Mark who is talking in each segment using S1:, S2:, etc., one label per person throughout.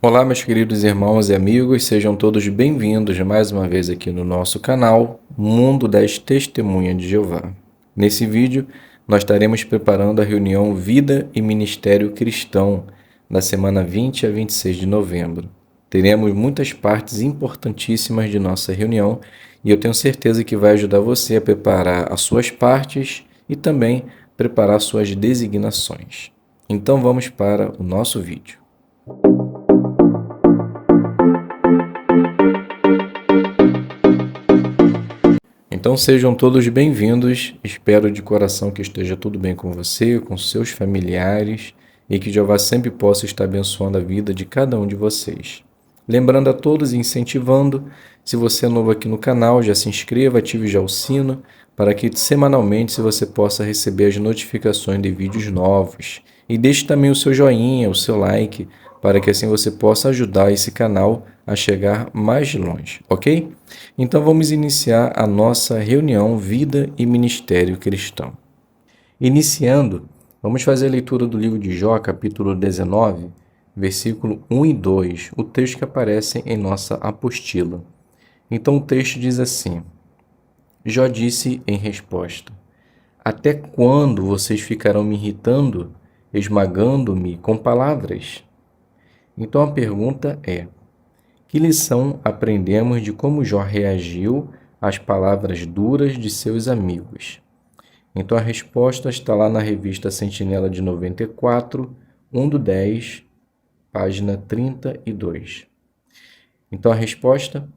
S1: Olá, meus queridos irmãos e amigos, sejam todos bem-vindos mais uma vez aqui no nosso canal Mundo das Testemunhas de Jeová. Nesse vídeo, nós estaremos preparando a reunião Vida e Ministério Cristão da semana 20 a 26 de novembro. Teremos muitas partes importantíssimas de nossa reunião e eu tenho certeza que vai ajudar você a preparar as suas partes e também preparar suas designações. Então vamos para o nosso vídeo. Então sejam todos bem-vindos, espero de coração que esteja tudo bem com você, com seus familiares e que Jeová sempre possa estar abençoando a vida de cada um de vocês. Lembrando a todos e incentivando, se você é novo aqui no canal, já se inscreva, ative já o sino, para que semanalmente você possa receber as notificações de vídeos novos. E deixe também o seu joinha, o seu like, para que assim você possa ajudar esse canal a chegar mais longe, ok? Então vamos iniciar a nossa reunião Vida e Ministério Cristão. Iniciando, vamos fazer a leitura do livro de Jó, capítulo 19, versículo 1 e 2, o texto que aparece em nossa apostila. Então o texto diz assim: Jó disse em resposta: Até quando vocês ficarão me irritando, esmagando-me com palavras? Então a pergunta é: que lição aprendemos de como Jó reagiu às palavras duras de seus amigos? Então a resposta está lá na revista Sentinela de 94, 1/10, página 32. Então a resposta: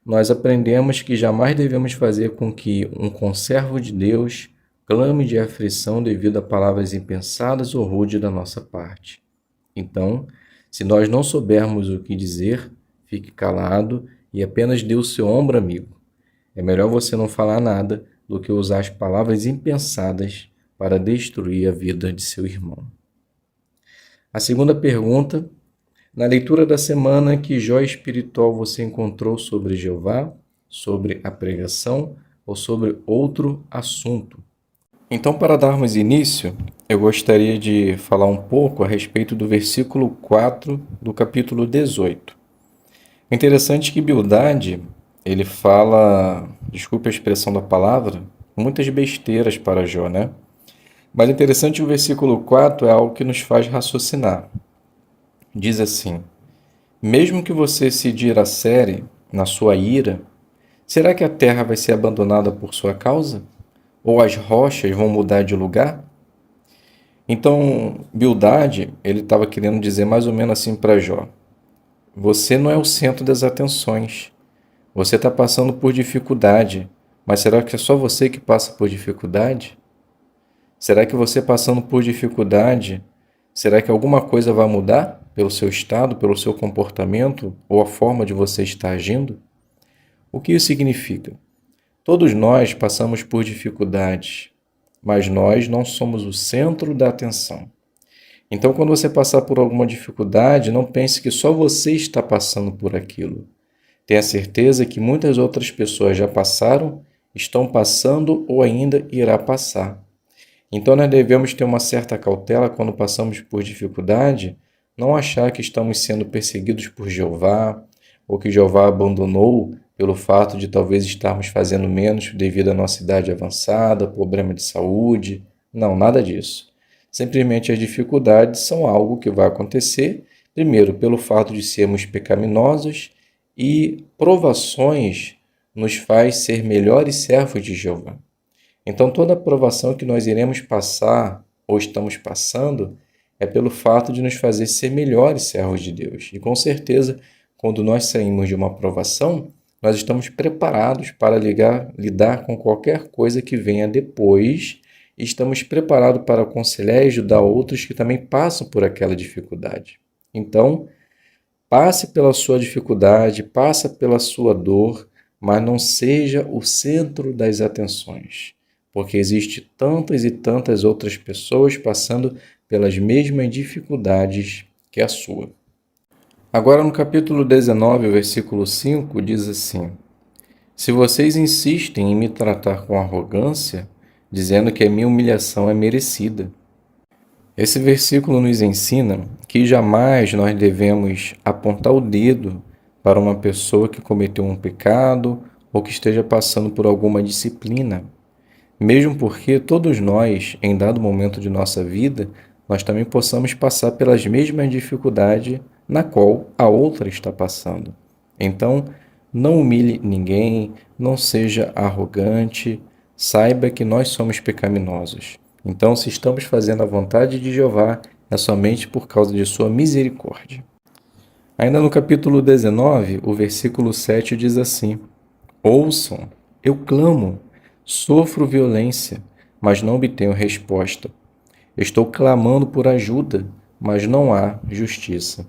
S1: nós aprendemos que jamais devemos fazer com que um conservo de Deus clame de aflição devido a palavras impensadas ou rudes da nossa parte. Então, se nós não soubermos o que dizer, fique calado e apenas dê o seu ombro amigo. É melhor você não falar nada do que usar as palavras impensadas para destruir a vida de seu irmão. A segunda pergunta: na leitura da semana, que joia espiritual você encontrou sobre Jeová, sobre a pregação ou sobre outro assunto? Então, para darmos início, eu gostaria de falar um pouco a respeito do versículo 4 do capítulo 18. É interessante que Bildade, ele fala, desculpe a expressão da palavra, muitas besteiras para Jó, né? Mas é interessante que o versículo 4 é algo que nos faz raciocinar. Diz assim: mesmo que você se dilacere na sua ira, será que a terra vai ser abandonada por sua causa? Ou as rochas vão mudar de lugar? Então, Bildade, ele estava querendo dizer mais ou menos assim para Jó: você não é o centro das atenções. Você está passando por dificuldade, mas será que é só você que passa por dificuldade? Será que você passando por dificuldade, será que alguma coisa vai mudar pelo seu estado, pelo seu comportamento ou a forma de você estar agindo? O que isso significa? Todos nós passamos por dificuldades, mas nós não somos o centro da atenção. Então, quando você passar por alguma dificuldade, não pense que só você está passando por aquilo. Tenha certeza que muitas outras pessoas já passaram, estão passando ou ainda irá passar. Então, nós devemos ter uma certa cautela quando passamos por dificuldade, não achar que estamos sendo perseguidos por Jeová, ou que Jeová abandonou pelo fato de talvez estarmos fazendo menos devido à nossa idade avançada, problema de saúde. Não, nada disso. Simplesmente as dificuldades são algo que vai acontecer, primeiro, pelo fato de sermos pecaminosos, e provações nos faz ser melhores servos de Jeová. Então, toda provação que nós iremos passar ou estamos passando é pelo fato de nos fazer ser melhores servos de Deus. E com certeza, quando nós saímos de uma provação, nós estamos preparados para lidar com qualquer coisa que venha depois e estamos preparados para aconselhar e ajudar outros que também passam por aquela dificuldade. Então, passe pela sua dificuldade, passe pela sua dor, mas não seja o centro das atenções, porque existe tantas e tantas outras pessoas passando pelas mesmas dificuldades que a sua. Agora no capítulo 19, versículo 5, diz assim: se vocês insistem em me tratar com arrogância, dizendo que a minha humilhação é merecida. Esse versículo nos ensina que jamais nós devemos apontar o dedo para uma pessoa que cometeu um pecado ou que esteja passando por alguma disciplina, mesmo porque todos nós, em dado momento de nossa vida, nós também possamos passar pelas mesmas dificuldades na qual a outra está passando. Então, não humilhe ninguém, não seja arrogante, saiba que nós somos pecaminosos. Então, se estamos fazendo a vontade de Jeová, é somente por causa de sua misericórdia. Ainda no capítulo 19, o versículo 7 diz assim: Ouçam, eu clamo, sofro violência, mas não obtenho resposta. Estou clamando por ajuda, mas não há justiça.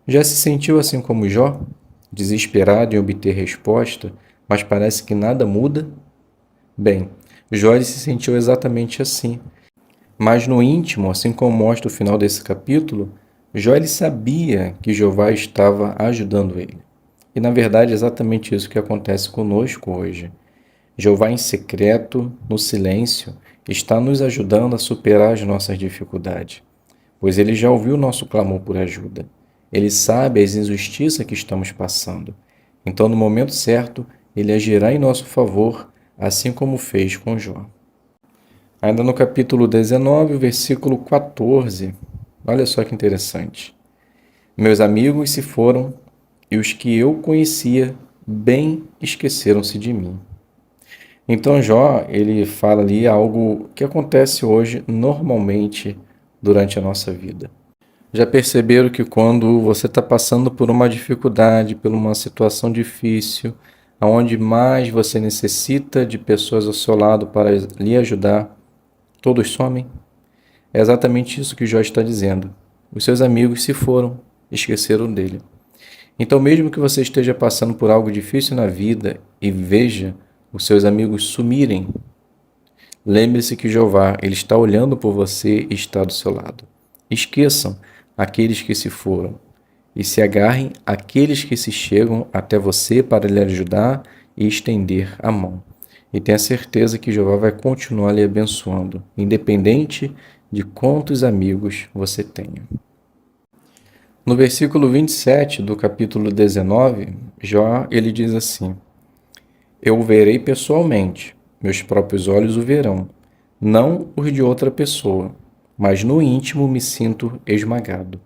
S1: Já se sentiu assim como Jó? Desesperado em obter resposta, mas parece que nada muda? Bem, Jó se sentiu exatamente assim. Mas no íntimo, assim como mostra o final desse capítulo, Jó sabia que Jeová estava ajudando ele. E na verdade é exatamente isso que acontece conosco hoje. Jeová em secreto, no silêncio, está nos ajudando a superar as nossas dificuldades, pois ele já ouviu o nosso clamor por ajuda. Ele sabe as injustiças que estamos passando. Então, no momento certo, ele agirá em nosso favor, assim como fez com Jó. Ainda no capítulo 19, versículo 14, olha só que interessante. Meus amigos se foram, e os que eu conhecia bem esqueceram-se de mim. Então Jó, ele fala ali algo que acontece hoje normalmente durante a nossa vida. Já perceberam que quando você está passando por uma dificuldade, por uma situação difícil, aonde mais você necessita de pessoas ao seu lado para lhe ajudar, todos somem? É exatamente isso que Jó está dizendo. Os seus amigos se foram, esqueceram dele. Então, mesmo que você esteja passando por algo difícil na vida e veja os seus amigos sumirem, lembre-se que Jeová, ele está olhando por você e está do seu lado. Esqueçam aqueles que se foram e se agarrem àqueles que se chegam até você para lhe ajudar e estender a mão. E tenha certeza que Jeová vai continuar lhe abençoando, independente de quantos amigos você tenha. No versículo 27 do capítulo 19, Jó, ele diz assim: Eu o verei pessoalmente, meus próprios olhos o verão, não os de outra pessoa, mas no íntimo me sinto esmagado.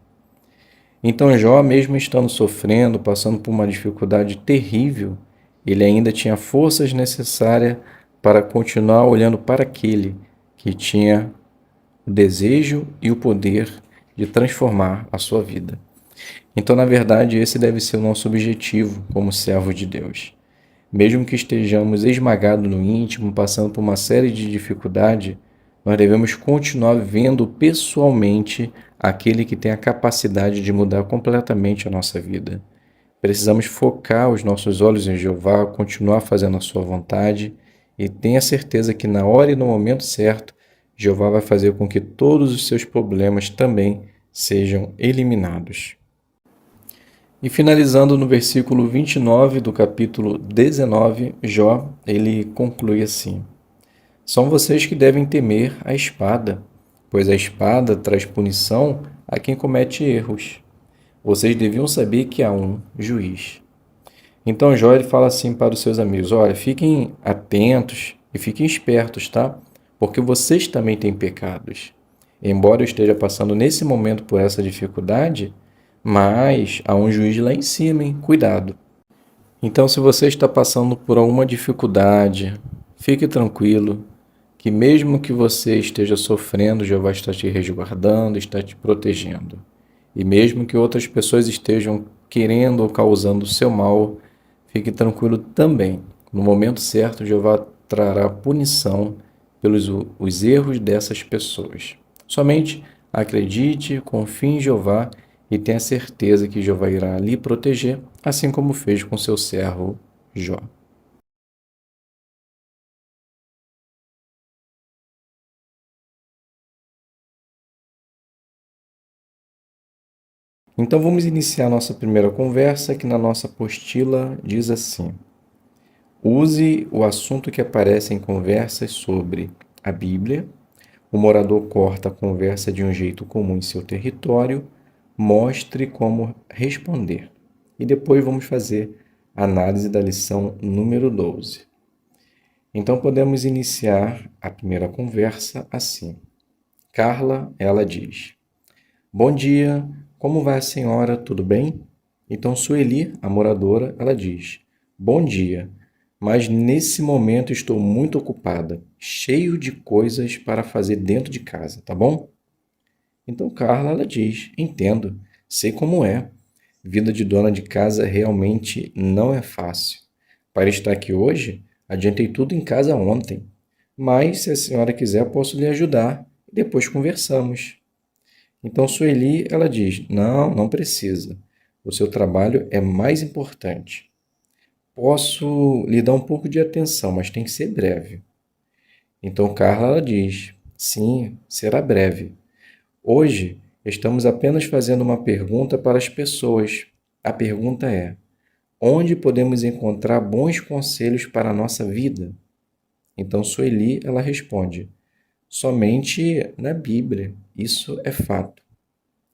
S1: Então Jó, mesmo estando sofrendo, passando por uma dificuldade terrível, ele ainda tinha forças necessárias para continuar olhando para aquele que tinha o desejo e o poder de transformar a sua vida. Então, na verdade, esse deve ser o nosso objetivo como servo de Deus. Mesmo que estejamos esmagados no íntimo, passando por uma série de dificuldades, nós devemos continuar vendo pessoalmente aquele que tem a capacidade de mudar completamente a nossa vida. Precisamos focar os nossos olhos em Jeová, continuar fazendo a sua vontade e tenha certeza que na hora e no momento certo, Jeová vai fazer com que todos os seus problemas também sejam eliminados. E finalizando no versículo 29 do capítulo 19, Jó, ele conclui assim: São vocês que devem temer a espada, pois a espada traz punição a quem comete erros. Vocês deviam saber que há um juiz. Então Jó, ele fala assim para os seus amigos: olha, fiquem atentos e fiquem espertos, tá? Porque vocês também têm pecados. Embora eu esteja passando nesse momento por essa dificuldade, mas há um juiz lá em cima, hein? Cuidado. Então, se você está passando por alguma dificuldade, fique tranquilo, que mesmo que você esteja sofrendo, Jeová está te resguardando, está te protegendo. E mesmo que outras pessoas estejam querendo ou causando o seu mal, fique tranquilo também. No momento certo, Jeová trará punição pelos os erros dessas pessoas. Somente acredite, confie em Jeová e tenha certeza que Jeová irá lhe proteger, assim como fez com seu servo Jó. Então vamos iniciar nossa primeira conversa, que na nossa apostila diz assim: use o assunto que aparece em conversas sobre a Bíblia, O morador corta a conversa de um jeito comum em seu território, mostre como responder. E depois vamos fazer a análise da lição número 12. Então podemos iniciar a primeira conversa assim. Carla, ela diz: Bom dia, como vai a senhora? Tudo bem? Então Sueli, a moradora, ela diz: Bom dia, mas nesse momento estou muito ocupada, cheio de coisas para fazer dentro de casa, tá bom? Então Carla, ela diz: Entendo, sei como é. Vida de dona de casa realmente não é fácil. Para estar aqui hoje, adiantei tudo em casa ontem. Mas, se a senhora quiser, posso lhe ajudar e depois conversamos. Então Sueli, ela diz: Não, não precisa. O seu trabalho é mais importante. Posso lhe dar um pouco de atenção, mas tem que ser breve. Então Carla, ela diz: Sim, será breve. Hoje estamos apenas fazendo uma pergunta para as pessoas. A pergunta é: onde podemos encontrar bons conselhos para a nossa vida? Então Sueli, ela responde: somente na Bíblia. Isso é fato.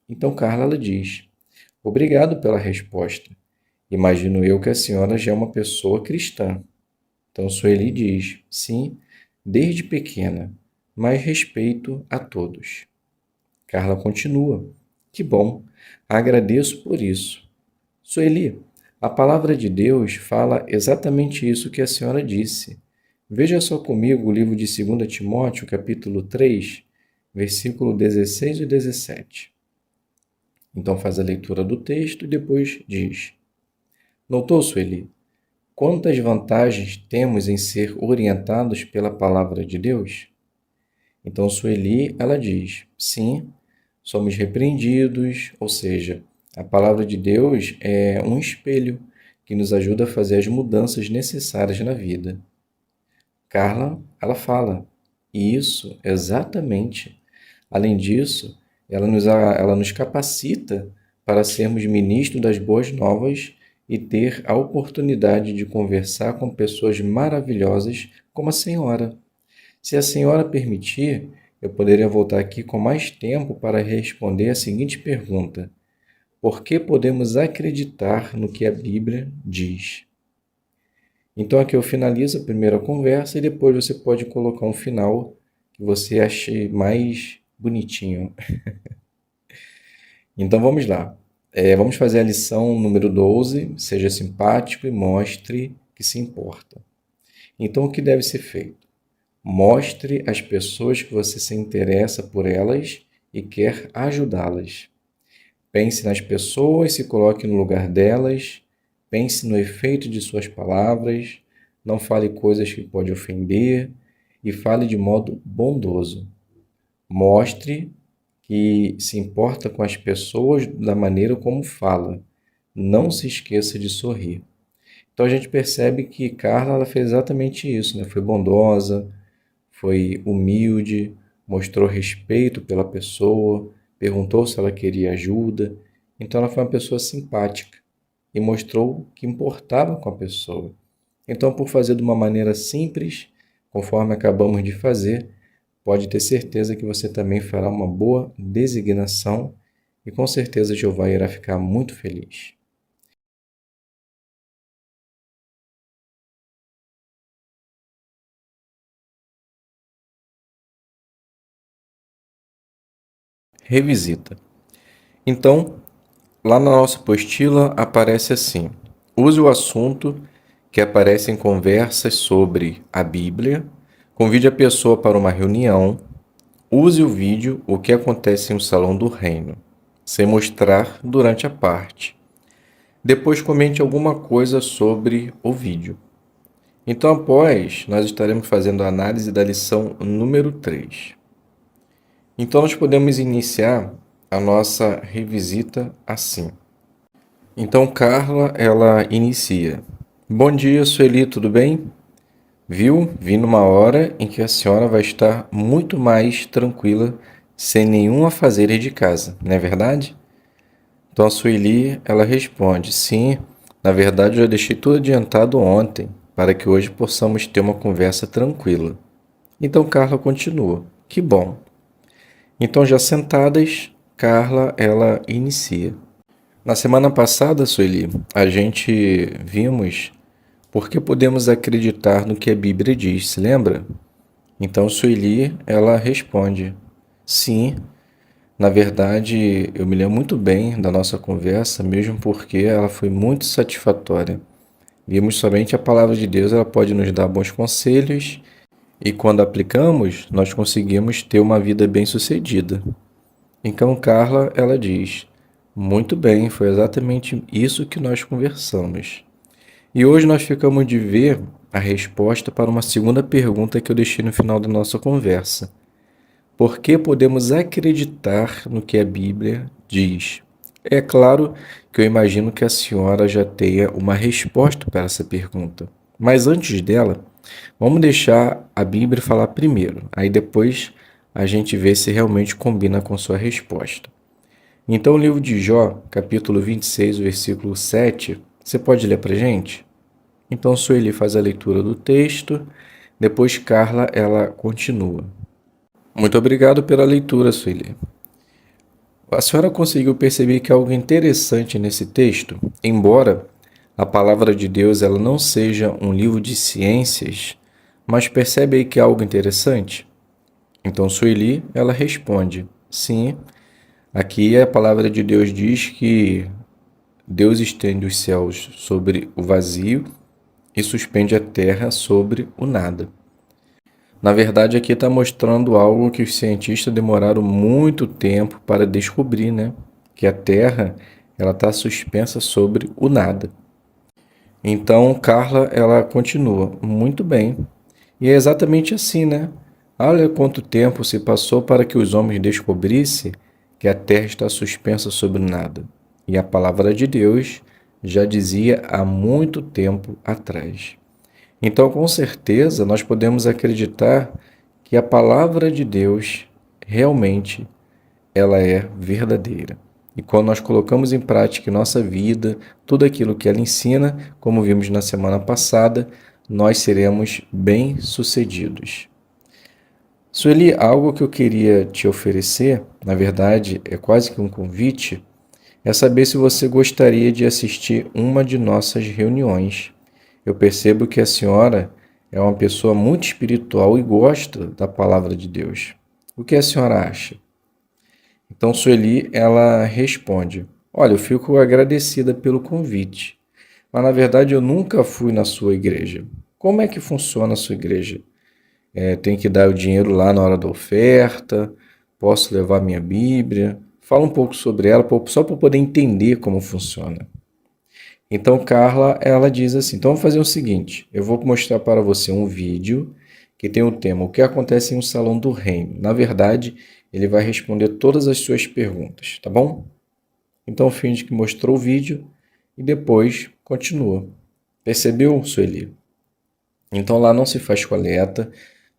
S1: Então Carla, ela diz: obrigado pela resposta. Imagino eu que a senhora já é uma pessoa cristã. Então Sueli diz: sim, desde pequena, mas respeito a todos. Carla continua: que bom, agradeço por isso. Sueli, a palavra de Deus fala exatamente isso que a senhora disse. Veja só comigo o livro de 2 Timóteo, capítulo 3, versículo 16 e 17. Então faz a leitura do texto e depois diz: Notou, Sueli, quantas vantagens temos em ser orientados pela palavra de Deus? Então Sueli, ela diz: sim, somos repreendidos, ou seja, a palavra de Deus é um espelho que nos ajuda a fazer as mudanças necessárias na vida. Carla, ela fala: isso, exatamente. Além disso, ela nos capacita para sermos ministros das boas novas e ter a oportunidade de conversar com pessoas maravilhosas como a senhora. Se a senhora permitir, eu poderia voltar aqui com mais tempo para responder a seguinte pergunta: por que podemos acreditar no que a Bíblia diz? Então aqui eu finalizo a primeira conversa e depois você pode colocar um final que você ache mais bonitinho. Então vamos lá. Vamos fazer a lição número 12. Seja simpático e mostre que se importa. Então o que deve ser feito? Mostre às pessoas que você se interessa por elas e quer ajudá-las. Pense nas pessoas, se coloque no lugar delas, pense no efeito de suas palavras, não fale coisas que podem ofender e fale de modo bondoso. Mostre que se importa com as pessoas da maneira como fala. Não se esqueça de sorrir. Então a gente percebe que Carla ela fez exatamente isso, né? Foi bondosa, foi humilde, mostrou respeito pela pessoa, perguntou se ela queria ajuda. Então ela foi uma pessoa simpática e mostrou que importava com a pessoa. Então, por fazer de uma maneira simples, conforme acabamos de fazer, pode ter certeza que você também fará uma boa designação e com certeza Jeová irá ficar muito feliz. Revisita. Então, lá na nossa apostila aparece assim: use o assunto que aparece em conversas sobre a Bíblia, convide a pessoa para uma reunião, use o vídeo o que acontece em um salão do reino, sem mostrar durante a parte. Depois comente alguma coisa sobre o vídeo. Então, após, nós estaremos fazendo a análise da lição número 3. Então, nós podemos iniciar a nossa revisita assim. Então, Carla, ela inicia: Bom dia, Sueli, tudo bem? Viu? Vim numa hora em que a senhora vai estar muito mais tranquila, sem nenhum afazeres de casa, não é verdade? Então a Sueli, ela responde: sim, na verdade eu já deixei tudo adiantado ontem, para que hoje possamos ter uma conversa tranquila. Então Carla continua: que bom. Então, já sentadas, Carla, ela inicia. Na semana passada, Sueli, a gente vimos por que podemos acreditar no que a Bíblia diz, se lembra? Então, Sueli, ela responde: sim, na verdade, eu me lembro muito bem da nossa conversa, mesmo porque ela foi muito satisfatória. Vimos somente a palavra de Deus, ela pode nos dar bons conselhos e quando aplicamos, nós conseguimos ter uma vida bem-sucedida. Então, Carla, ela diz: muito bem, foi exatamente isso que nós conversamos. E hoje nós ficamos de ver a resposta para uma segunda pergunta que eu deixei no final da nossa conversa. Por que podemos acreditar no que a Bíblia diz? É claro que eu imagino que a senhora já tenha uma resposta para essa pergunta. Mas antes dela, vamos deixar a Bíblia falar primeiro. Aí depois a gente vê se realmente combina com sua resposta. Então, o livro de Jó, capítulo 26, versículo 7, você pode ler para a gente? Então, Sueli faz a leitura do texto, depois Carla, ela continua. Muito obrigado pela leitura, Sueli. A senhora conseguiu perceber que há algo interessante nesse texto? Embora a palavra de Deus ela não seja um livro de ciências, mas percebe aí que há algo interessante? Então, Sueli, ela responde, sim, aqui a palavra de Deus diz que Deus estende os céus sobre o vazio e suspende a terra sobre o nada. Na verdade, aqui está mostrando algo que os cientistas demoraram muito tempo para descobrir, né? Que a Terra ela está suspensa sobre o nada. Então, Carla, ela continua muito bem. E é exatamente assim, né? Olha quanto tempo se passou para que os homens descobrissem que a Terra está suspensa sobre o nada. E a palavra de Deus já dizia há muito tempo atrás. Então, com certeza, nós podemos acreditar que a palavra de Deus realmente ela é verdadeira. E quando nós colocamos em prática em nossa vida tudo aquilo que ela ensina, como vimos na semana passada, nós seremos bem-sucedidos. Sueli, algo que eu queria te oferecer, na verdade, é quase que um convite, é saber se você gostaria de assistir uma de nossas reuniões. Eu percebo que a senhora é uma pessoa muito espiritual e gosta da palavra de Deus. O que a senhora acha? Então Sueli, ela responde: olha, eu fico agradecida pelo convite, mas na verdade eu nunca fui na sua igreja. Como é que funciona a sua igreja? Tem que dar o dinheiro lá na hora da oferta? Posso levar minha Bíblia? Fala um pouco sobre ela, só para poder entender como funciona. Então, Carla, ela diz assim: então, vamos fazer o seguinte: eu vou mostrar para você um vídeo que tem o tema O que acontece em um salão do reino. Na verdade, ele vai responder todas as suas perguntas, tá bom? Então, finge que mostrou o vídeo e depois continua. Percebeu, Sueli? Então, lá não se faz coleta,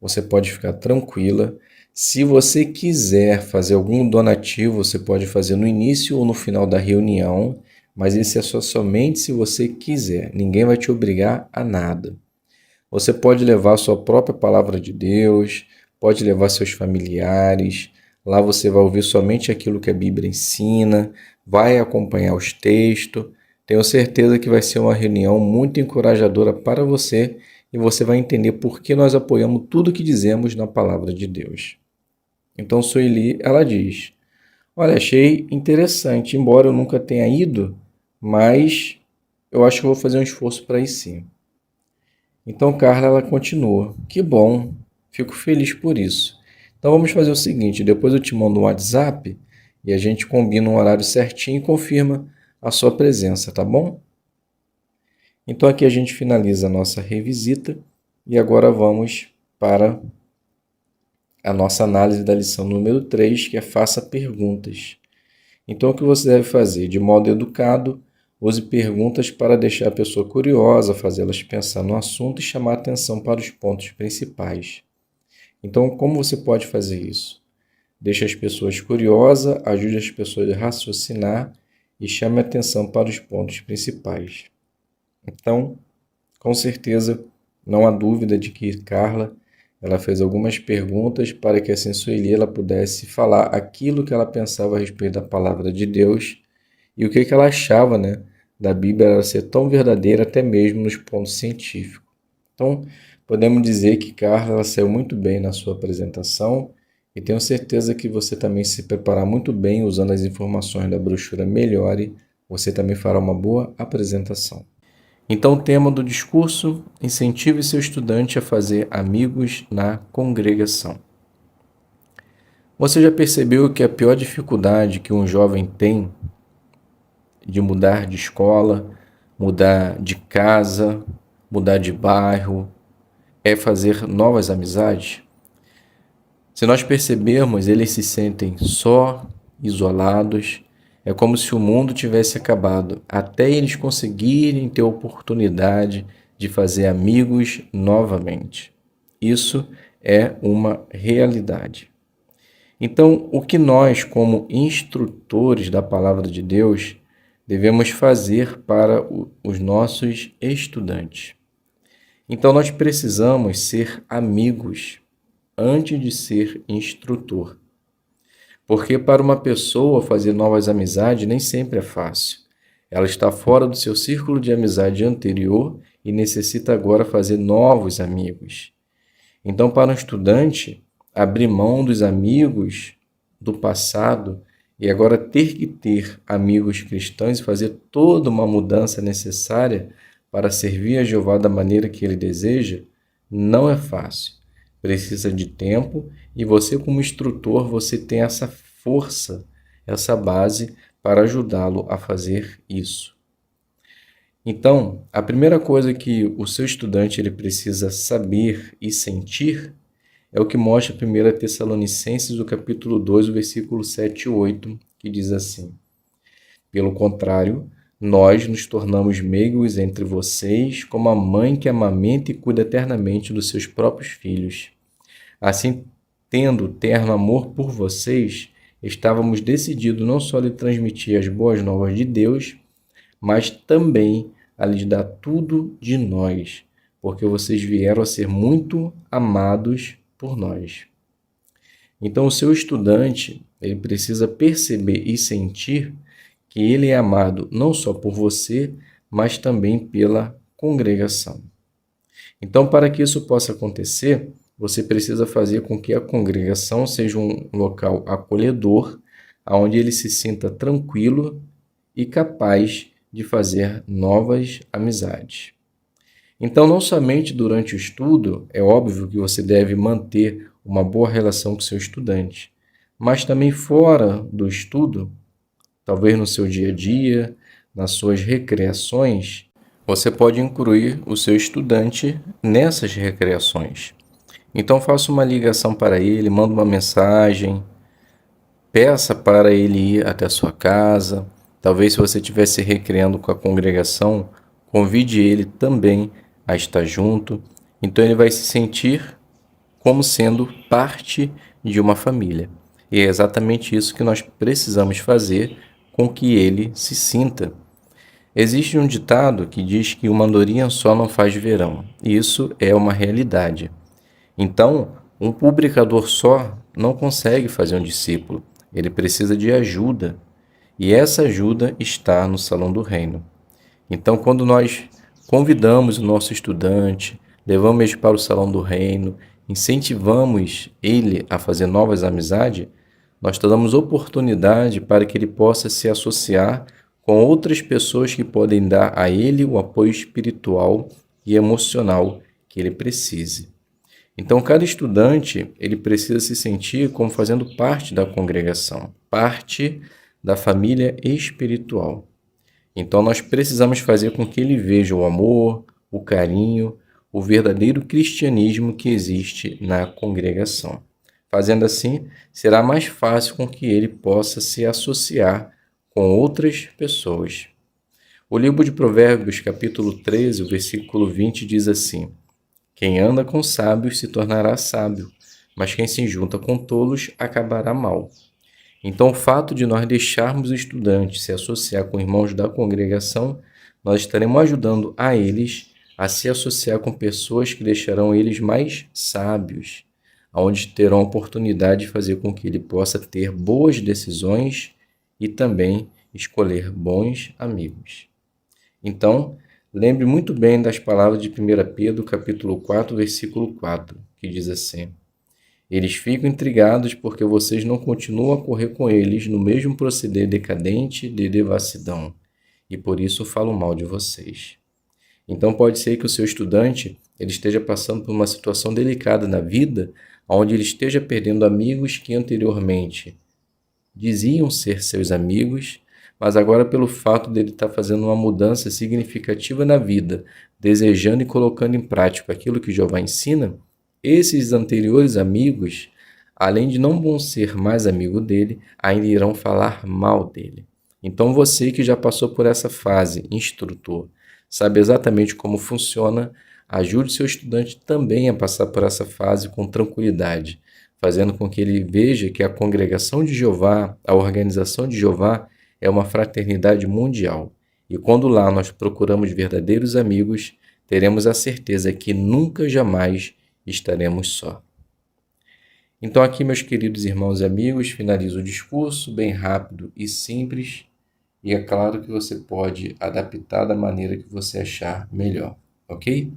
S1: você pode ficar tranquila. Se você quiser fazer algum donativo, você pode fazer no início ou no final da reunião, mas isso é só somente se você quiser. Ninguém vai te obrigar a nada. Você pode levar a sua própria palavra de Deus, pode levar seus familiares. Lá você vai ouvir somente aquilo que a Bíblia ensina, vai acompanhar os textos. Tenho certeza que vai ser uma reunião muito encorajadora para você e você vai entender por que nós apoiamos tudo que dizemos na palavra de Deus. Então, Sueli, ela diz: olha, achei interessante, embora eu nunca tenha ido, mas eu acho que eu vou fazer um esforço para ir sim. Então, Carla, ela continua: que bom, fico feliz por isso. Então, vamos fazer o seguinte: depois eu te mando um WhatsApp e a gente combina um horário certinho e confirma a sua presença, tá bom? Então, aqui a gente finaliza a nossa revisita e agora vamos para a nossa análise da lição número 3, que é faça perguntas. Então, o que você deve fazer? De modo educado, use perguntas para deixar a pessoa curiosa, fazê-las pensar no assunto e chamar atenção para os pontos principais. Então, como você pode fazer isso? Deixe as pessoas curiosas, ajude as pessoas a raciocinar e chame atenção para os pontos principais. Então, com certeza, não há dúvida de que Carla ela fez algumas perguntas para que assim Sueli ela pudesse falar aquilo que ela pensava a respeito da palavra de Deus e o que ela achava, né, da Bíblia ela ser tão verdadeira até mesmo nos pontos científicos. Então, podemos dizer que Carla ela saiu muito bem na sua apresentação e tenho certeza que você também se preparar muito bem usando as informações da brochura Melhore, você também fará uma boa apresentação. Então, o tema do discurso: incentive seu estudante a fazer amigos na congregação. Você já percebeu que a pior dificuldade que um jovem tem de mudar de escola, mudar de casa, mudar de bairro, é fazer novas amizades? Se nós percebermos, eles se sentem só, isolados, é como se o mundo tivesse acabado, até eles conseguirem ter a oportunidade de fazer amigos novamente. Isso é uma realidade. Então, o que nós, como instrutores da Palavra de Deus, devemos fazer para os nossos estudantes? Então, nós precisamos ser amigos antes de ser instrutor. Porque para uma pessoa fazer novas amizades nem sempre é fácil. Ela está fora do seu círculo de amizade anterior e necessita agora fazer novos amigos. Então, para um estudante, abrir mão dos amigos do passado e agora ter que ter amigos cristãos e fazer toda uma mudança necessária para servir a Jeová da maneira que ele deseja, não é fácil. Precisa de tempo e você, como instrutor, você tem essa força, essa base para ajudá-lo a fazer isso. Então, a primeira coisa que o seu estudante ele precisa saber e sentir é o que mostra 1 Tessalonicenses, o capítulo 2, o versículo 7 e 8, que diz assim: pelo contrário, nós nos tornamos meigos entre vocês, como a mãe que amamenta e cuida eternamente dos seus próprios filhos. Assim, tendo terno amor por vocês, estávamos decididos não só a lhe transmitir as boas novas de Deus, mas também a lhes dar tudo de nós, porque vocês vieram a ser muito amados por nós. Então, o seu estudante, ele precisa perceber e sentir que ele é amado não só por você, mas também pela congregação. Então, para que isso possa acontecer, você precisa fazer com que a congregação seja um local acolhedor, onde ele se sinta tranquilo e capaz de fazer novas amizades. Então, não somente durante o estudo, é óbvio que você deve manter uma boa relação com seu estudante, mas também fora do estudo, talvez no seu dia a dia, nas suas recreações, você pode incluir o seu estudante nessas recreações. Então, faça uma ligação para ele, manda uma mensagem, peça para ele ir até a sua casa. Talvez, se você estiver se recreando com a congregação, convide ele também a estar junto. Então, ele vai se sentir como sendo parte de uma família. E é exatamente isso que nós precisamos fazer com que ele se sinta. Existe um ditado que diz que uma andorinha só não faz verão. E isso é uma realidade. Então, um publicador só não consegue fazer um discípulo. Ele precisa de ajuda. E essa ajuda está no Salão do Reino. Então, quando nós convidamos o nosso estudante, levamos ele para o Salão do Reino, incentivamos ele a fazer novas amizades, nós damos oportunidade para que ele possa se associar com outras pessoas que podem dar a ele o apoio espiritual e emocional que ele precise. Então, cada estudante ele precisa se sentir como fazendo parte da congregação, parte da família espiritual. Então, nós precisamos fazer com que ele veja o amor, o carinho, o verdadeiro cristianismo que existe na congregação. Fazendo assim, será mais fácil com que ele possa se associar com outras pessoas. O livro de Provérbios, capítulo 13, o versículo 20, diz assim: quem anda com sábios se tornará sábio, mas quem se junta com tolos acabará mal. Então, o fato de nós deixarmos o estudante se associar com irmãos da congregação, nós estaremos ajudando a eles a se associar com pessoas que deixarão eles mais sábios, onde terão a oportunidade de fazer com que ele possa ter boas decisões e também escolher bons amigos. Então, lembre muito bem das palavras de 1 Pedro, capítulo 4, versículo 4, que diz assim: eles ficam intrigados porque vocês não continuam a correr com eles no mesmo proceder decadente de devassidão, e por isso falam mal de vocês. Então pode ser que o seu estudante ele esteja passando por uma situação delicada na vida, onde ele esteja perdendo amigos que anteriormente diziam ser seus amigos, mas agora pelo fato dele estar fazendo uma mudança significativa na vida, desejando e colocando em prática aquilo que Jeová ensina, esses anteriores amigos, além de não vão ser mais amigo dele, ainda irão falar mal dele. Então você que já passou por essa fase, instrutor, sabe exatamente como funciona, ajude seu estudante também a passar por essa fase com tranquilidade, fazendo com que ele veja que a congregação de Jeová, a organização de Jeová, é uma fraternidade mundial. E quando lá nós procuramos verdadeiros amigos, teremos a certeza que nunca jamais estaremos só. Então aqui, meus queridos irmãos e amigos, finalizo o discurso bem rápido e simples, e é claro que você pode adaptar da maneira que você achar melhor, ok?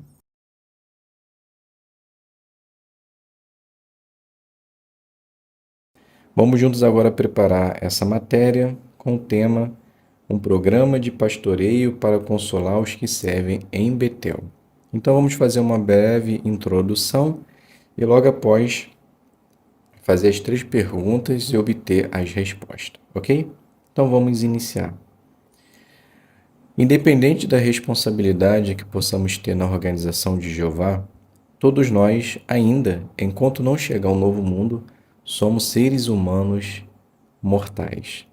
S1: Vamos juntos agora preparar essa matéria com o tema Um programa de pastoreio para consolar os que servem em Betel. Então vamos fazer uma breve introdução e logo após fazer as 3 perguntas e obter as respostas, ok? Então vamos iniciar. Independente da responsabilidade que possamos ter na organização de Jeová, todos nós ainda, enquanto não chegar um novo mundo, somos seres humanos mortais.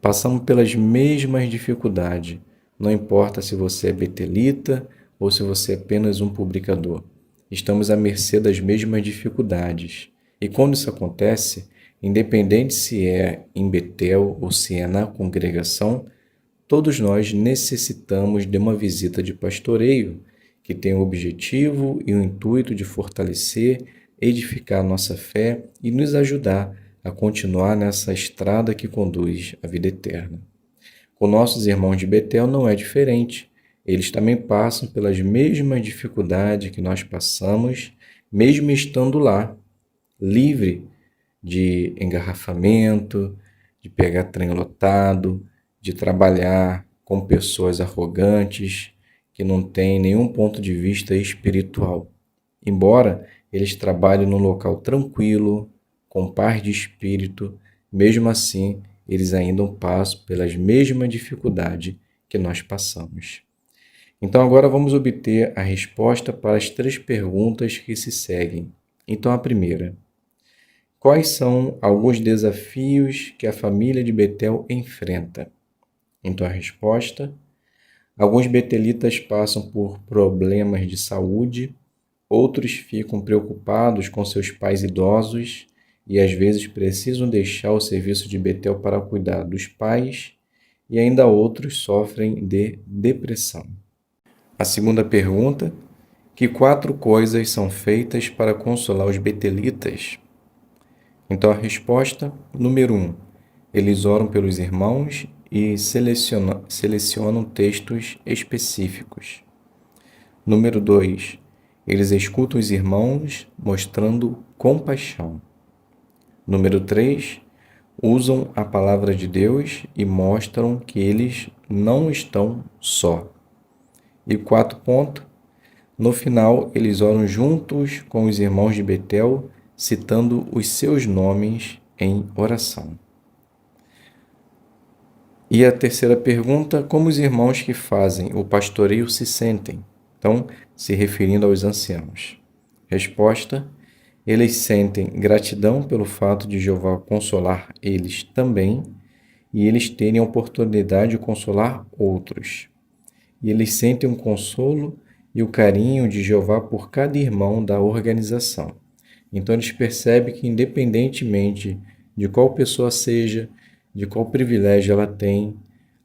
S1: Passamos pelas mesmas dificuldades, não importa se você é betelita ou se você é apenas um publicador. Estamos à mercê das mesmas dificuldades. E quando isso acontece, independente se é em Betel ou se é na congregação, todos nós necessitamos de uma visita de pastoreio que tem o objetivo e o intuito de fortalecer, edificar nossa fé e nos ajudar a continuar nessa estrada que conduz à vida eterna. Com nossos irmãos de Betel não é diferente. Eles também passam pelas mesmas dificuldades que nós passamos, mesmo estando lá, livre de engarrafamento, de pegar trem lotado, de trabalhar com pessoas arrogantes, que não têm nenhum ponto de vista espiritual. Embora eles trabalhem num local tranquilo, com paz de espírito, mesmo assim, eles ainda passam pelas mesmas dificuldades que nós passamos. Então agora vamos obter a resposta para as 3 perguntas que se seguem. Então a primeira: quais são alguns desafios que a família de Betel enfrenta? Então a resposta: alguns betelitas passam por problemas de saúde, outros ficam preocupados com seus pais idosos e às vezes precisam deixar o serviço de Betel para cuidar dos pais, e ainda outros sofrem de depressão. A segunda pergunta: que 4 coisas são feitas para consolar os betelitas? Então a resposta: número 1, eles oram pelos irmãos e selecionam textos específicos. Número 2, eles escutam os irmãos mostrando compaixão. Número 3, usam a palavra de Deus e mostram que eles não estão só. E 4 ponto, no final, eles oram juntos com os irmãos de Betel, citando os seus nomes em oração. E a terceira pergunta: como os irmãos que fazem o pastoreio se sentem? Então, se referindo aos anciãos. Resposta: eles sentem gratidão pelo fato de Jeová consolar eles também, e eles terem a oportunidade de consolar outros. E eles sentem um consolo e o carinho de Jeová por cada irmão da organização. Então eles percebem que, independentemente de qual pessoa seja, de qual privilégio ela tem,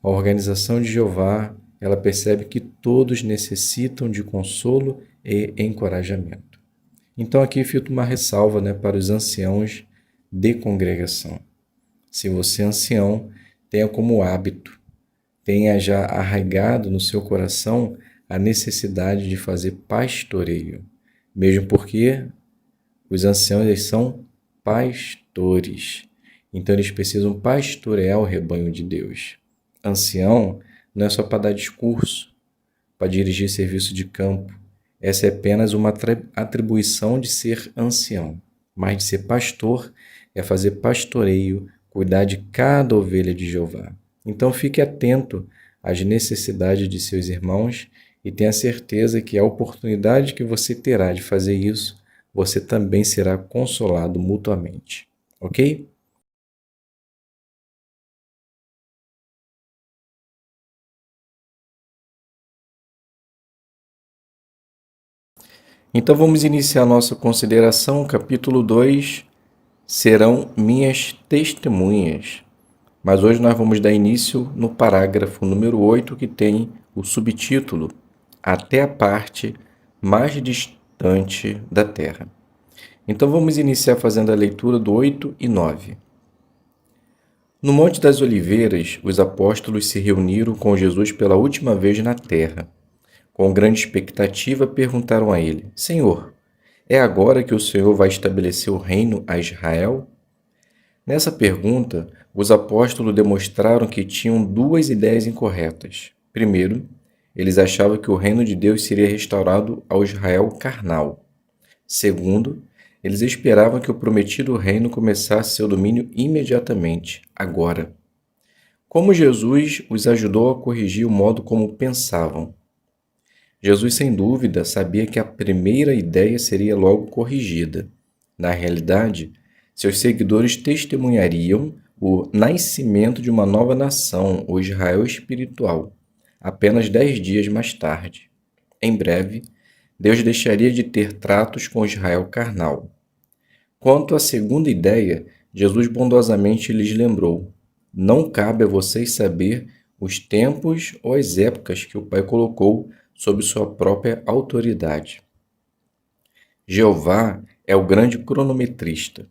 S1: a organização de Jeová ela percebe que todos necessitam de consolo e encorajamento. Então aqui fica uma ressalva, para os anciãos de congregação. Se você é ancião, tenha como hábito, tenha já arraigado no seu coração a necessidade de fazer pastoreio, mesmo porque os anciãos eles são pastores, então eles precisam pastorear o rebanho de Deus. Ancião não é só para dar discurso, para dirigir serviço de campo. Essa é apenas uma atribuição de ser ancião, mas de ser pastor é fazer pastoreio, cuidar de cada ovelha de Jeová. Então fique atento às necessidades de seus irmãos e tenha certeza que a oportunidade que você terá de fazer isso, você também será consolado mutuamente. Ok? Então vamos iniciar nossa consideração, capítulo 2, serão minhas testemunhas. Mas hoje nós vamos dar início no parágrafo número 8, que tem o subtítulo Até a parte mais distante da terra. Então vamos iniciar fazendo a leitura do 8 e 9. No Monte das Oliveiras, os apóstolos se reuniram com Jesus pela última vez na terra. Com grande expectativa, perguntaram a ele: Senhor, é agora que o Senhor vai estabelecer o reino a Israel? Nessa pergunta, os apóstolos demonstraram que tinham duas ideias incorretas. Primeiro, eles achavam que o reino de Deus seria restaurado ao Israel carnal. Segundo, eles esperavam que o prometido reino começasse seu domínio imediatamente, agora. Como Jesus os ajudou a corrigir o modo como pensavam? Jesus, sem dúvida, sabia que a primeira ideia seria logo corrigida. Na realidade, seus seguidores testemunhariam o nascimento de uma nova nação, o Israel espiritual, apenas 10 dias mais tarde. Em breve, Deus deixaria de ter tratos com Israel carnal. Quanto à segunda ideia, Jesus bondosamente lhes lembrou: não cabe a vocês saber os tempos ou as épocas que o Pai colocou sob sua própria autoridade. Jeová é o grande cronometrista.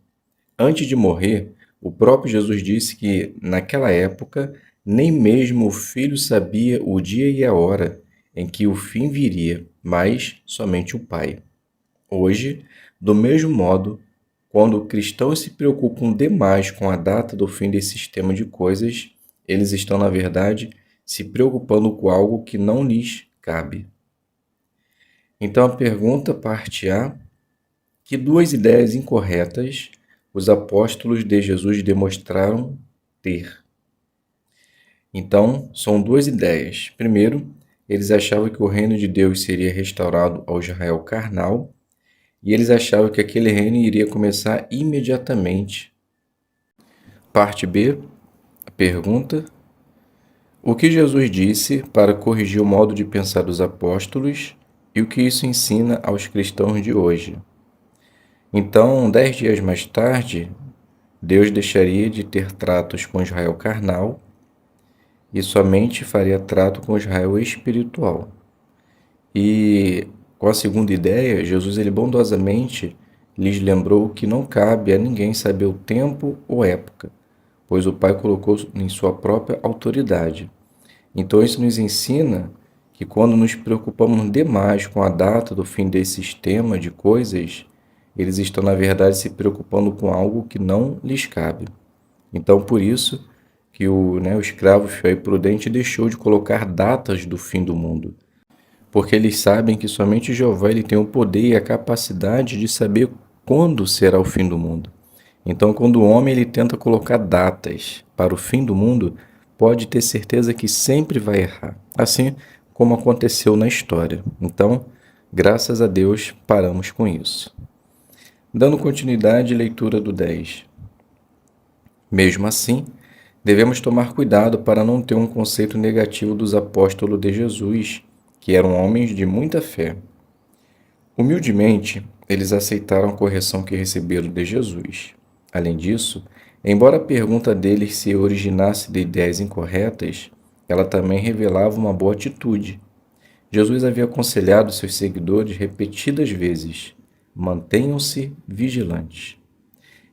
S1: Antes de morrer, o próprio Jesus disse que, naquela época, nem mesmo o Filho sabia o dia e a hora em que o fim viria, mas somente o Pai. Hoje, do mesmo modo, quando cristãos se preocupam demais com a data do fim desse sistema de coisas, eles estão, na verdade, se preocupando com algo que não lhes cabe. Então a pergunta parte A: que duas ideias incorretas os apóstolos de Jesus demonstraram ter? Então, são duas ideias. Primeiro, eles achavam que o reino de Deus seria restaurado ao Israel carnal, e eles achavam que aquele reino iria começar imediatamente. Parte B, a pergunta: o que Jesus disse para corrigir o modo de pensar dos apóstolos e o que isso ensina aos cristãos de hoje? Então, 10 dias mais tarde, Deus deixaria de ter tratos com Israel carnal e somente faria trato com Israel espiritual. E com a segunda ideia, Jesus ele bondosamente lhes lembrou que não cabe a ninguém saber o tempo ou época, pois o Pai colocou em sua própria autoridade. Então isso nos ensina que quando nos preocupamos demais com a data do fim desse sistema de coisas, eles estão, na verdade, se preocupando com algo que não lhes cabe. Então, por isso que o escravo fiel e prudente deixou de colocar datas do fim do mundo, porque eles sabem que somente Jeová ele tem o poder e a capacidade de saber quando será o fim do mundo. Então, quando o homem ele tenta colocar datas para o fim do mundo, pode ter certeza que sempre vai errar, assim como aconteceu na história. Então, graças a Deus, paramos com isso. Dando continuidade à leitura do 10. Mesmo assim, devemos tomar cuidado para não ter um conceito negativo dos apóstolos de Jesus, que eram homens de muita fé. Humildemente, eles aceitaram a correção que receberam de Jesus. Além disso, embora a pergunta deles se originasse de ideias incorretas, ela também revelava uma boa atitude. Jesus havia aconselhado seus seguidores repetidas vezes: mantenham-se vigilantes.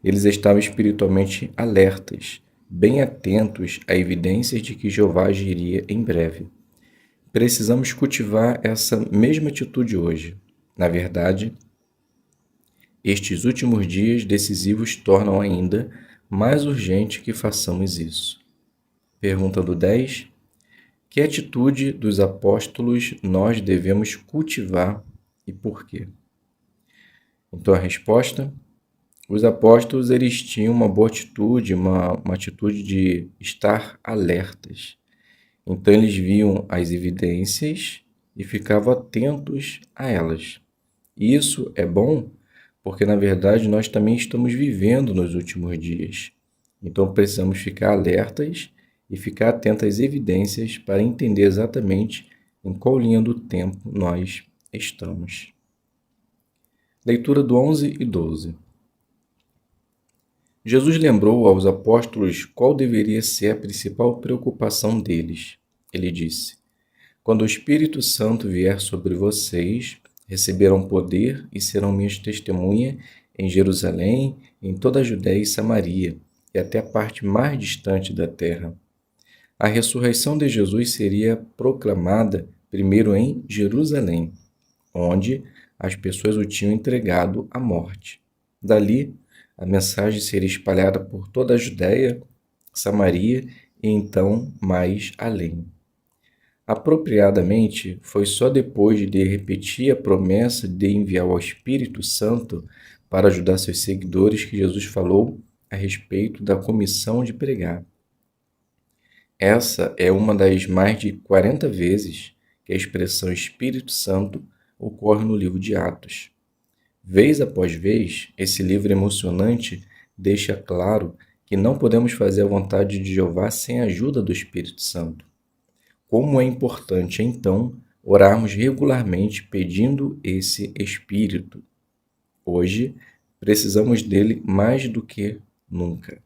S1: Eles estavam espiritualmente alertas, bem atentos a evidências de que Jeová agiria em breve. Precisamos cultivar essa mesma atitude hoje. Na verdade, estes últimos dias decisivos tornam ainda mais urgente que façamos isso. Pergunta do 10. Que atitude dos apóstolos nós devemos cultivar e por quê? Então a resposta: os apóstolos eles tinham uma boa atitude, uma atitude de estar alertas. Então eles viam as evidências e ficavam atentos a elas. E isso é bom porque, na verdade, nós também estamos vivendo nos últimos dias. Então precisamos ficar alertas e ficar atentos às evidências para entender exatamente em qual linha do tempo nós estamos. Leitura do 11 e 12. Jesus lembrou aos apóstolos qual deveria ser a principal preocupação deles. Ele disse: quando o Espírito Santo vier sobre vocês, receberão poder e serão minhas testemunhas em Jerusalém, em toda a Judéia e Samaria, e até a parte mais distante da terra. A ressurreição de Jesus seria proclamada primeiro em Jerusalém, onde as pessoas o tinham entregado à morte. Dali, a mensagem seria espalhada por toda a Judéia, Samaria e então mais além. Apropriadamente, foi só depois de repetir a promessa de enviar o Espírito Santo para ajudar seus seguidores que Jesus falou a respeito da comissão de pregar. Essa é uma das mais de 40 vezes que a expressão Espírito Santo ocorre no livro de Atos. Vez após vez, esse livro emocionante deixa claro que não podemos fazer a vontade de Jeová sem a ajuda do Espírito Santo. Como é importante, então, orarmos regularmente pedindo esse Espírito. Hoje, precisamos dele mais do que nunca.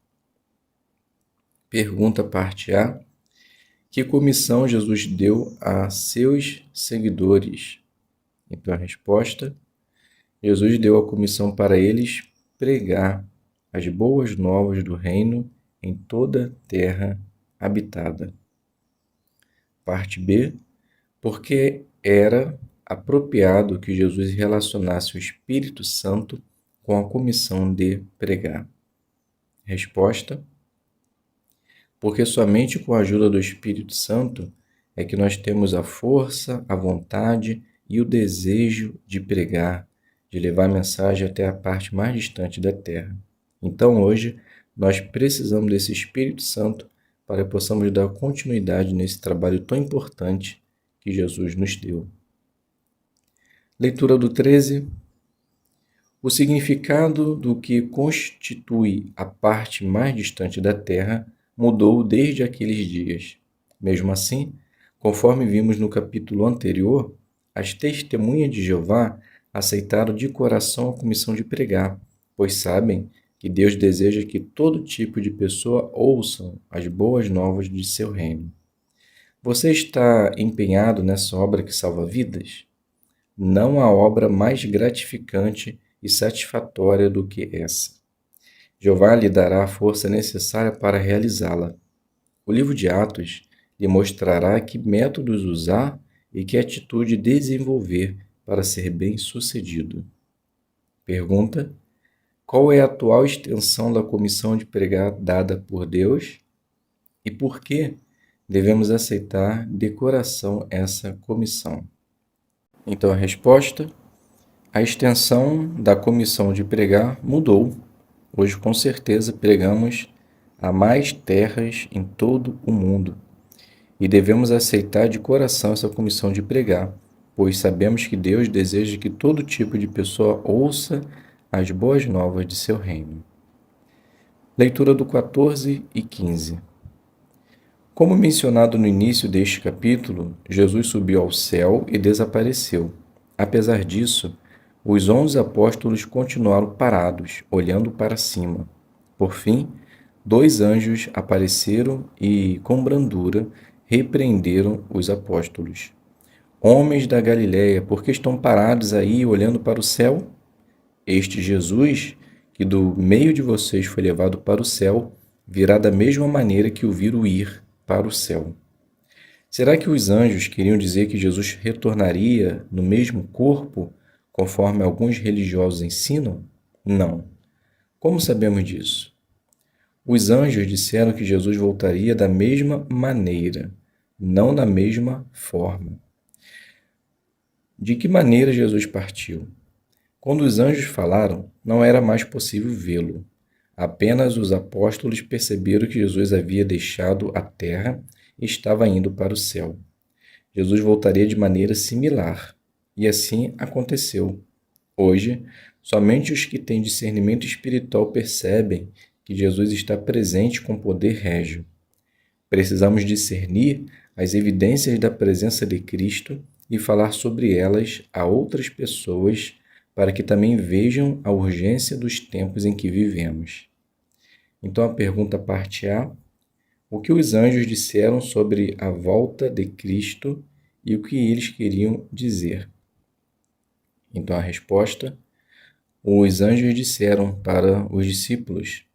S1: Pergunta parte A. Que comissão Jesus deu a seus seguidores? Então a resposta: Jesus deu a comissão para eles pregar as boas novas do reino em toda a terra habitada. Parte B. Porque era apropriado que Jesus relacionasse o Espírito Santo com a comissão de pregar. Resposta: porque somente com a ajuda do Espírito Santo é que nós temos a força, a vontade e o desejo de pregar, de levar a mensagem até a parte mais distante da terra. Então, hoje, nós precisamos desse Espírito Santo para que possamos dar continuidade nesse trabalho tão importante que Jesus nos deu. Leitura do 13. O significado do que constitui a parte mais distante da terra mudou desde aqueles dias. Mesmo assim, conforme vimos no capítulo anterior, as testemunhas de Jeová aceitaram de coração a comissão de pregar, pois sabem que Deus deseja que todo tipo de pessoa ouçam as boas novas de seu reino. Você está empenhado nessa obra que salva vidas? Não há obra mais gratificante e satisfatória do que essa. Jeová lhe dará a força necessária para realizá-la. O livro de Atos lhe mostrará que métodos usar e que atitude desenvolver para ser bem-sucedido. Pergunta: qual é a atual extensão da comissão de pregar dada por Deus? E por que devemos aceitar de coração essa comissão? Então a resposta: a extensão da comissão de pregar mudou. Hoje, com certeza, pregamos a mais terras em todo o mundo e devemos aceitar de coração essa comissão de pregar, pois sabemos que Deus deseja que todo tipo de pessoa ouça as boas novas de seu reino. Leitura do 14 e 15. Como mencionado no início deste capítulo, Jesus subiu ao céu e desapareceu. Apesar disso, os 11 apóstolos continuaram parados, olhando para cima. Por fim, 2 anjos apareceram e, com brandura, repreenderam os apóstolos: Homens da Galiléia, por que estão parados aí olhando para o céu? Este Jesus, que do meio de vocês foi levado para o céu, virá da mesma maneira que o viram ir para o céu. Será que os anjos queriam dizer que Jesus retornaria no mesmo corpo, conforme alguns religiosos ensinam? Não. Como sabemos disso? Os anjos disseram que Jesus voltaria da mesma maneira, não da mesma forma. De que maneira Jesus partiu? Quando os anjos falaram, não era mais possível vê-lo. Apenas os apóstolos perceberam que Jesus havia deixado a terra e estava indo para o céu. Jesus voltaria de maneira similar, e assim aconteceu. Hoje, somente os que têm discernimento espiritual percebem que Jesus está presente com poder régio. Precisamos discernir as evidências da presença de Cristo e falar sobre elas a outras pessoas para que também vejam a urgência dos tempos em que vivemos. Então a pergunta parte A: o que os anjos disseram sobre a volta de Cristo e o que eles queriam dizer? Então a resposta: os anjos disseram para os discípulos: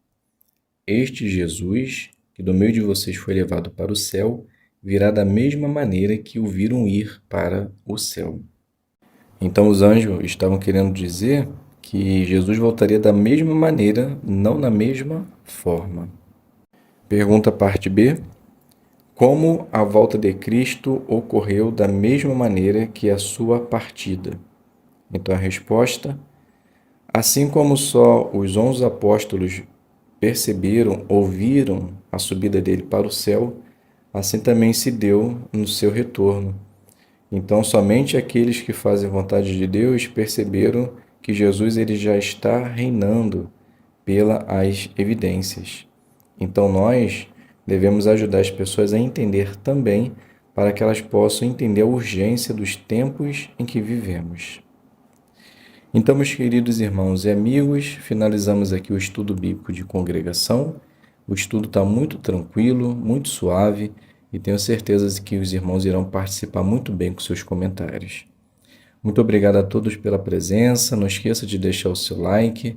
S1: Este Jesus, que do meio de vocês foi levado para o céu, virá da mesma maneira que o viram ir para o céu. Então os anjos estavam querendo dizer que Jesus voltaria da mesma maneira, não na mesma forma. Pergunta parte B: como a volta de Cristo ocorreu da mesma maneira que a sua partida? Então a resposta: assim como só os 11 apóstolos perceberam, ouviram a subida dele para o céu, assim também se deu no seu retorno. Então, somente aqueles que fazem a vontade de Deus perceberam que Jesus ele já está reinando pelas evidências. Então, nós devemos ajudar as pessoas a entender também, para que elas possam entender a urgência dos tempos em que vivemos. Então, meus queridos irmãos e amigos, finalizamos aqui o estudo bíblico de congregação. O estudo está muito tranquilo, muito suave, e tenho certeza de que os irmãos irão participar muito bem com seus comentários. Muito obrigado a todos pela presença. Não esqueça de deixar o seu like,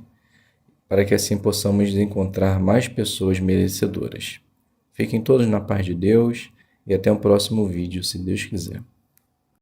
S1: para que assim possamos encontrar mais pessoas merecedoras. Fiquem todos na paz de Deus e até o próximo vídeo, se Deus quiser.